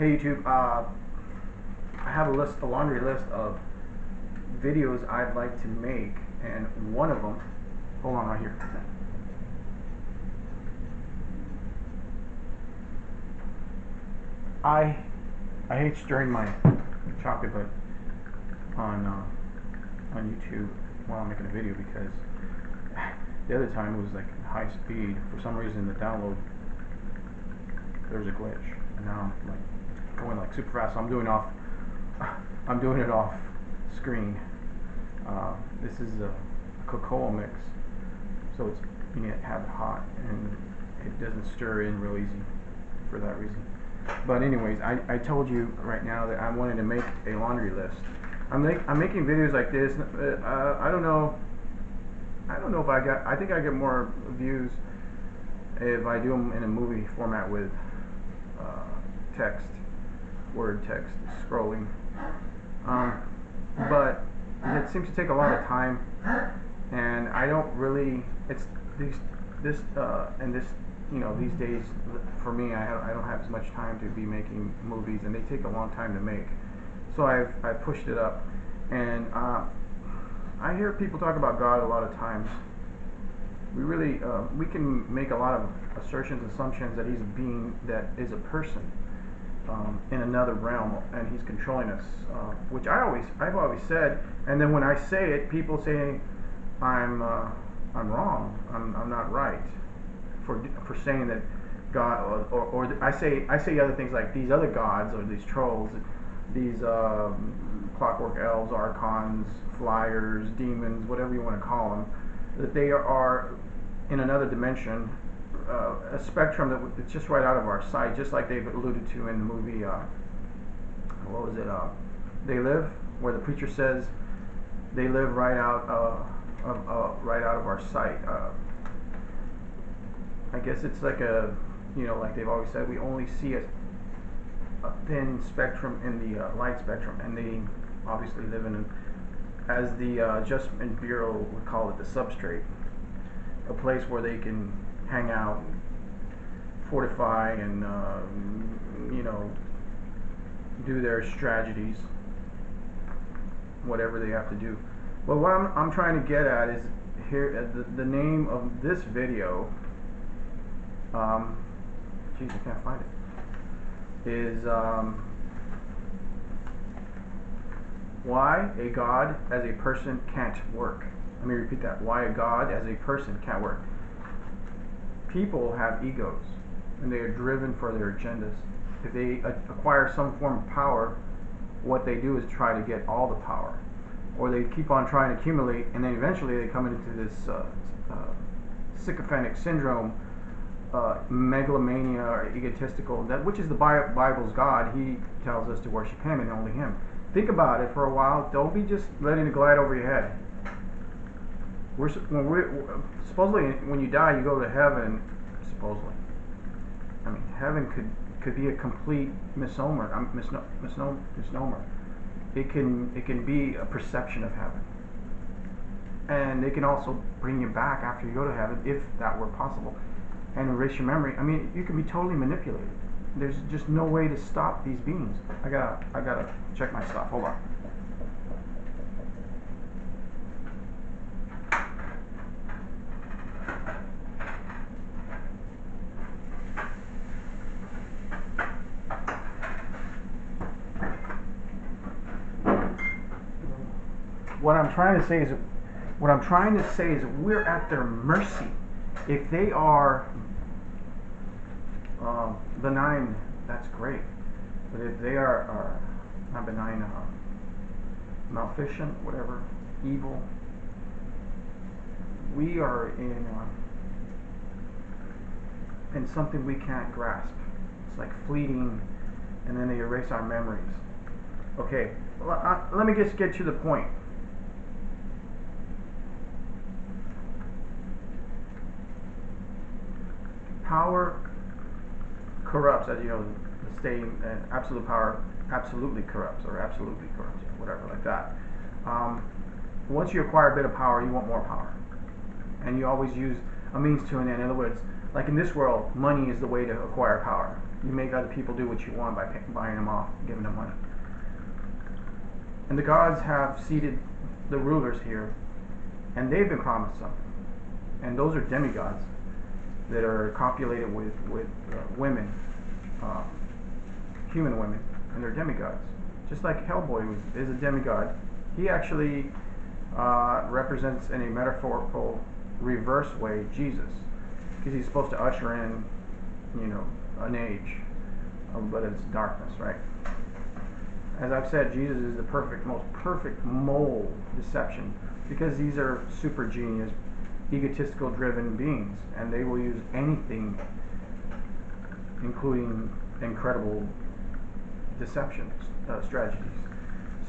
Hey YouTube, I have a laundry list of videos I'd like to make, and one of them, hold on right here. I hate stirring my chocolate but on YouTube while I'm making a video, because the other time it was like high speed. For some reason the download, there was a glitch, and now I'm like going like super fast. So I'm doing it off screen. This is a cocoa mix, so it's, you need to have it hot, and it doesn't stir in real easy for that reason. But anyways, I told you right now that I wanted to make a laundry list. I'm making videos like this. I don't know if I think I get more views if I do them in a movie format with word text scrolling. But it seems to take a lot of time, and I don't really. It's these days for me, I don't have as much time to be making movies, and they take a long time to make. So I've pushed it up, and I hear people talk about God a lot of times. We can make a lot of assertions, assumptions that he's a being that is a person in another realm, and he's controlling us, which I've always said. And then when I say it, people say I'm wrong. I'm not right for saying that God, or I say other things like these other gods, or these trolls, these clockwork elves, archons, flyers, demons, whatever you want to call them, that they are in another dimension, a spectrum that it's just right out of our sight, just like they've alluded to in the movie, what was it, They Live, where the preacher says they live right out of our sight. I guess it's like like they've always said, we only see a thin spectrum in the light spectrum, and they obviously live in, as the Adjustment Bureau would call it, the substrate, a place where they can hang out, and fortify, and do their strategies, whatever they have to do. But what I'm trying to get at is here, the name of this video, geez, I can't find it, is why a God as a person can't work. Let me repeat that. Why a God as a person can't work. People have egos, and they are driven for their agendas. If they acquire some form of power, what they do is try to get all the power, or they keep on trying to accumulate, and then eventually they come into this sycophantic syndrome, megalomania, or egotistical, which is the Bible's God. He tells us to worship him and only him. Think about it for a while. Don't be just letting it glide over your head. Supposedly, when you die, you go to heaven. Supposedly, I mean, heaven could be a complete misnomer. Misnomer. It can be a perception of heaven, and they can also bring you back after you go to heaven, if that were possible, and erase your memory. I mean, you can be totally manipulated. There's just no way to stop these beings. I gotta check my stuff. Hold on. What I'm trying to say is we're at their mercy. If they are benign, that's great. But if they are not benign, maleficent, whatever, evil, we are in something we can't grasp. It's like fleeting, and then they erase our memories. Okay, let me just get to the point. Power corrupts, as you know, the saying, absolute power absolutely corrupts, or absolutely corrupts, whatever, like that. Once you acquire a bit of power, you want more power, and you always use a means to an end. In other words, like in this world, money is the way to acquire power. You make other people do what you want by buying them off, giving them money. And the gods have seated the rulers here, and they've been promised something. And those are demigods that are copulated with women, human women, and they're demigods. Just like Hellboy is a demigod. He actually represents in a metaphorical reverse way Jesus, because he's supposed to usher in, an age, but it's darkness, right? As I've said, Jesus is the most perfect mold deception, because these are super genius, egotistical driven beings, and they will use anything, including incredible deception strategies.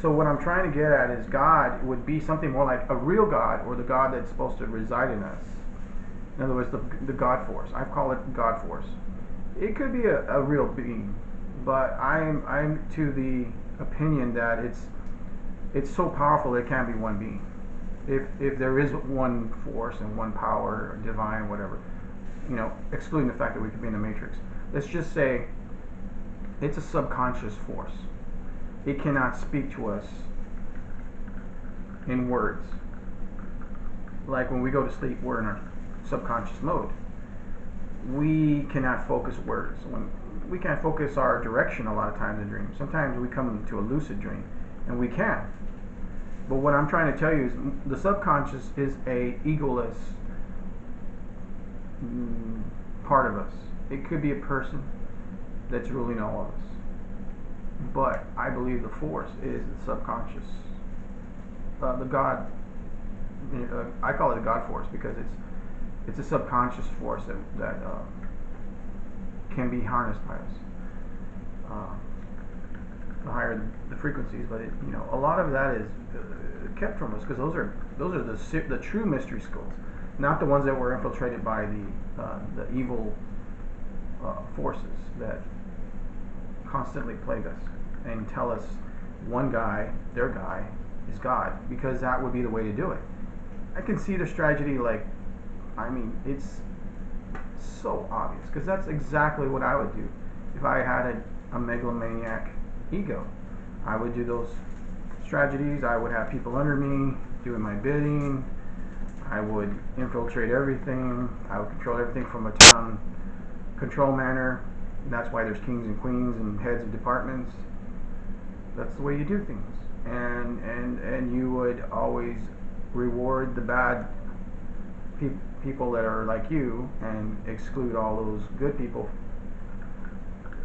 So what I'm trying to get at is God would be something more like a real God, or the God that's supposed to reside in us. In other words, the God force. I call it God force. It could be a real being, but I'm to the opinion that it's so powerful it can't be one being. If there is one force and one power, divine, whatever, excluding the fact that we could be in the Matrix. Let's just say it's a subconscious force. It cannot speak to us in words. Like when we go to sleep, we're in our subconscious mode. We cannot focus words. We can't focus our direction a lot of times in dreams. Sometimes we come into a lucid dream, and we can. But what I'm trying to tell you is the subconscious is a egoless part of us. It could be a person that's ruling all of us. But I believe the force is the subconscious. The God, I call it a God force because it's a subconscious force that can be harnessed by us. The higher the frequencies, but a lot of that is kept from us because those are the true mystery schools, not the ones that were infiltrated by the evil forces that constantly plague us and tell us one guy, their guy, is God, because that would be the way to do it. I can see this tragedy, it's so obvious, because that's exactly what I would do if I had a megalomaniac ego. I would do those strategies. I would have people under me doing my bidding. I would infiltrate everything. I would control everything from a town control manner. And that's why there's kings and queens and heads of departments. That's the way you do things. And you would always reward the bad people that are like you and exclude all those good people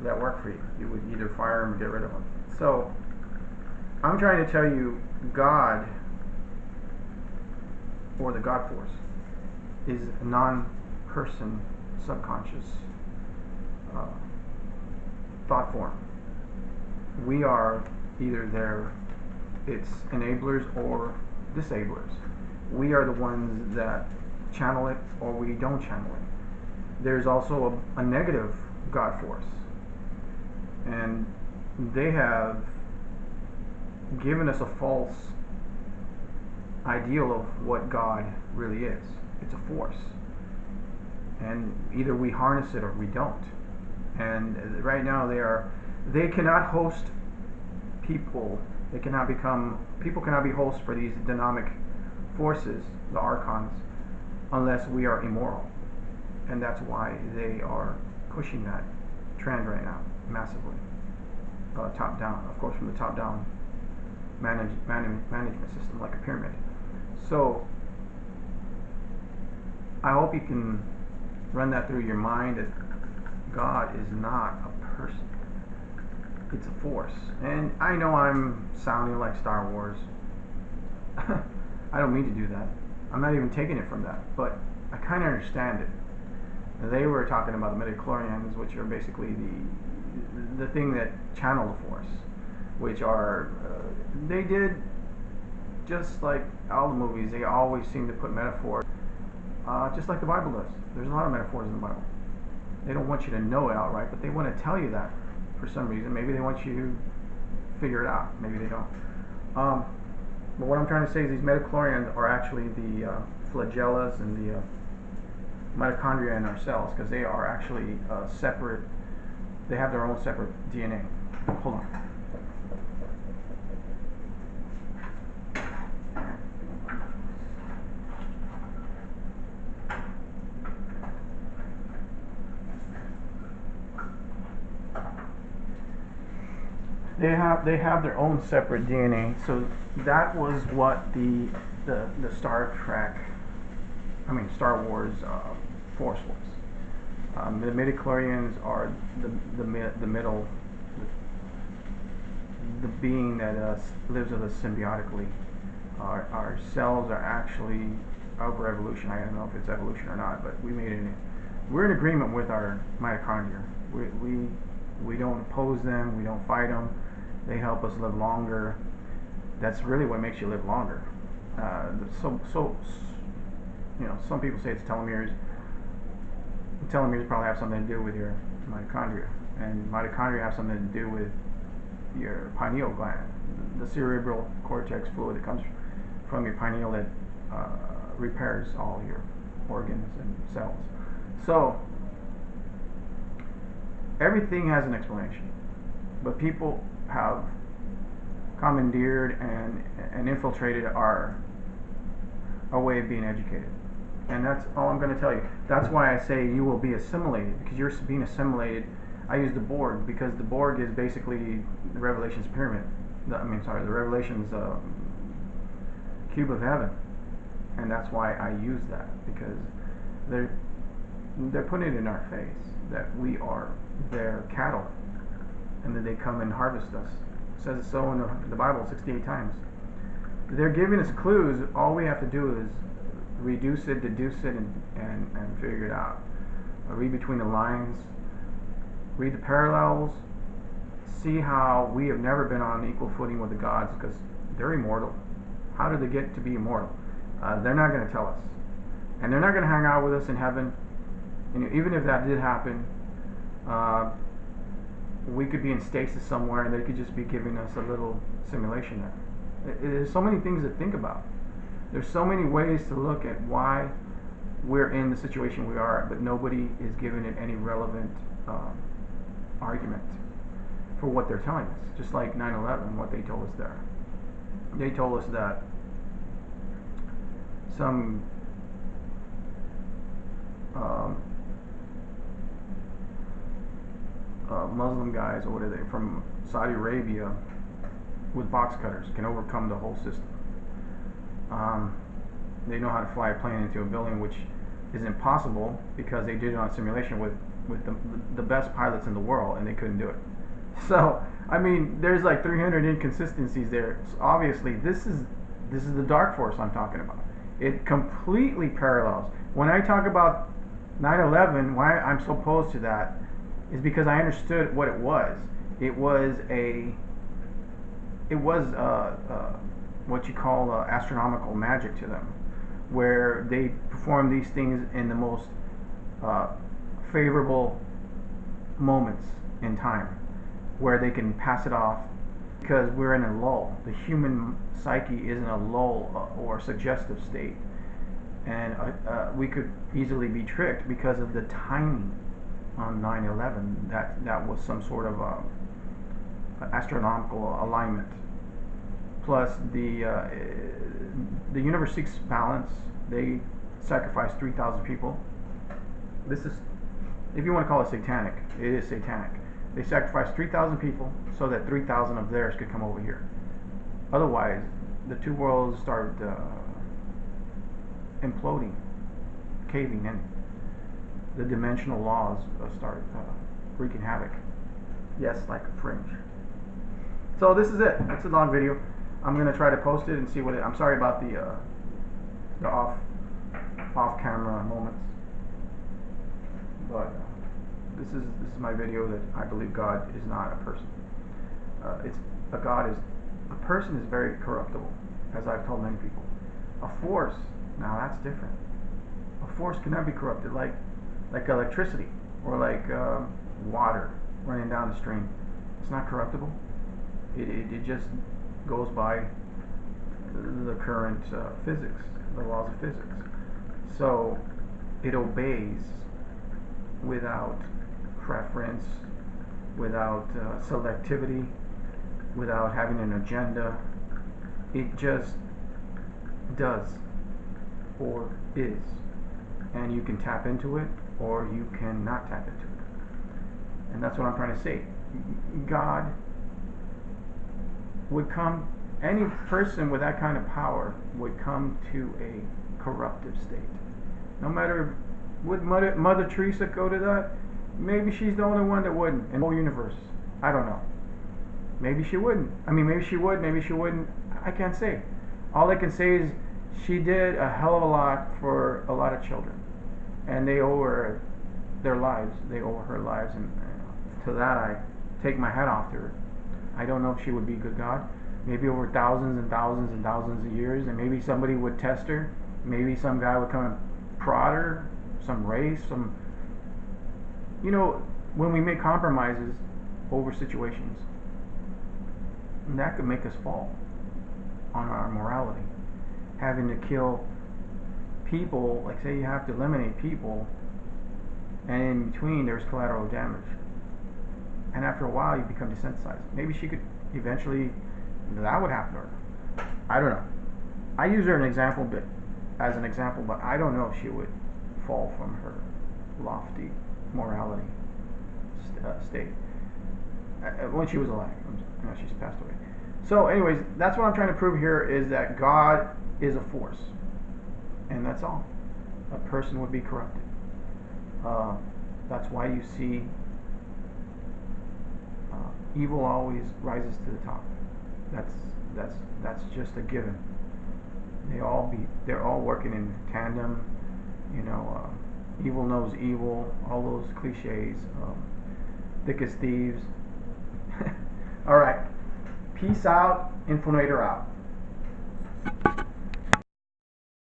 that work for you. You would either fire them or get rid of them. So I'm trying to tell you, God, or the God force, is a non-person subconscious thought form. We are either its enablers or disablers. We are the ones that channel it or we don't channel it. There's also a negative God force, and they have given us a false ideal of what God really is. It's a force, and either we harness it or we don't. And right now they cannot host people. People cannot be hosts for these dynamic forces, the archons, unless we are immoral. And that's why they are pushing that trend right now massively, top down, of course, from the top down management system, like a pyramid. So I hope you can run that through your mind, that God is not a person. It's a force. And I know I'm sounding like Star Wars. I don't mean to do that. I'm not even taking it from that, but I kind of understand it. They were talking about the midichlorians, which are basically the thing that channel the force, which are they did just like all the movies. They always seem to put metaphors, just like the Bible does. There's a lot of metaphors in the Bible. They don't want you to know it outright, but they want to tell you that for some reason. Maybe they want you to figure it out. Maybe they don't. But what I'm trying to say is these midichlorians are actually the flagellas and the mitochondria in our cells, because they are actually separate They have their own separate DNA. Hold on. They have their own separate DNA. So that was what the Star Wars force was. The midichlorians are the middle, the being that lives with us symbiotically. Our cells are actually over evolution. I don't know if it's evolution or not, but we're in agreement with our mitochondria. We don't oppose them. We don't fight them. They help us live longer. That's really what makes you live longer. So some people say it's telomeres. Telomeres probably have something to do with your mitochondria, and mitochondria have something to do with your pineal gland, the cerebral cortex fluid that comes from your pineal that repairs all your organs and cells. So everything has an explanation, but people have commandeered and infiltrated our way of being educated. And that's all I'm going to tell you. That's why I say you will be assimilated, because you're being assimilated. I use the Borg because the Borg is basically the Revelation's pyramid. The Revelation's cube of heaven, and that's why I use that, because they're putting it in our face that we are their cattle, and that they come and harvest us. It says it so in the Bible 68 times. They're giving us clues. All we have to do is reduce it, deduce it, and figure it out. Read between the lines, read the parallels, see how we have never been on equal footing with the gods, because they're immortal. How did they get to be immortal? They're not going to tell us, and they're not going to hang out with us in heaven. And even if that did happen, we could be in stasis somewhere, and they could just be giving us a little simulation there. There's so many things to think about. There's so many ways to look at why we're in the situation we are, but nobody is giving it any relevant argument for what they're telling us. Just like 9/11, what they told us there. They told us that some Muslim guys, or what are they, from Saudi Arabia with box cutters can overcome the whole system. They know how to fly a plane into a building, which is impossible because they did it on simulation with the best pilots in the world, and they couldn't do it. So, I mean, there's like 300 inconsistencies there. So obviously, this is the dark force I'm talking about. It completely parallels. When I talk about 9/11, why I'm so opposed to that is because I understood what it was. It was what you call astronomical magic to them, where they perform these things in the most favorable moments in time, where they can pass it off, because we're in a lull. The human psyche is in a lull or suggestive state, and we could easily be tricked because of the timing on 9/11. That was some sort of astronomical alignment. Plus the universe seeks balance. They sacrificed 3,000 people. This is, if you want to call it satanic, it is satanic. They sacrificed 3,000 people so that 3,000 of theirs could come over here. Otherwise, the two worlds start imploding, caving in. The dimensional laws start wreaking havoc. Yes, like a fringe. So this is it. It's a long video. I'm gonna try to post it and see what I'm sorry about the off-camera moments, but this is my video that I believe God is not a person. A person is very corruptible, as I've told many people. A force, now that's different. A force cannot be corrupted, like electricity or like water running down the stream. It's not corruptible. It just goes by the current physics, the laws of physics. So it obeys without preference without selectivity, without having an agenda. It just does, or is. And you can tap into it, or you cannot tap into it. And that's what I'm trying to say. God would come, any person with that kind of power would come to a corruptive state. No matter, would Mother Teresa go to that? Maybe she's the only one that wouldn't in the whole universe. I don't know. Maybe she wouldn't. I mean, maybe she would, maybe she wouldn't. I can't say. All I can say is she did a hell of a lot for a lot of children. And they owe her their lives. They owe her lives. And to that, I take my hat off to her. I don't know if she would be a good God. Maybe over thousands and thousands and thousands of years, and maybe somebody would test her. Maybe some guy would come and prod her, some race, some... You know, when we make compromises over situations, that could make us fall on our morality. Having to kill people, like say you have to eliminate people, and in between there's collateral damage. And after a while you become desensitized. Maybe she could eventually, that would happen to her. I don't know. I use her as an example, but I don't know if she would fall from her lofty morality state when she was alive. She's passed away. So anyways, that's what I'm trying to prove here, is that God is a force, and that's all. A person would be corrupted. That's why you see evil always rises to the top. That's just a given. They're all working in tandem. You know, evil knows evil. All those cliches. Thick as thieves. All right. Peace out. Inflator out.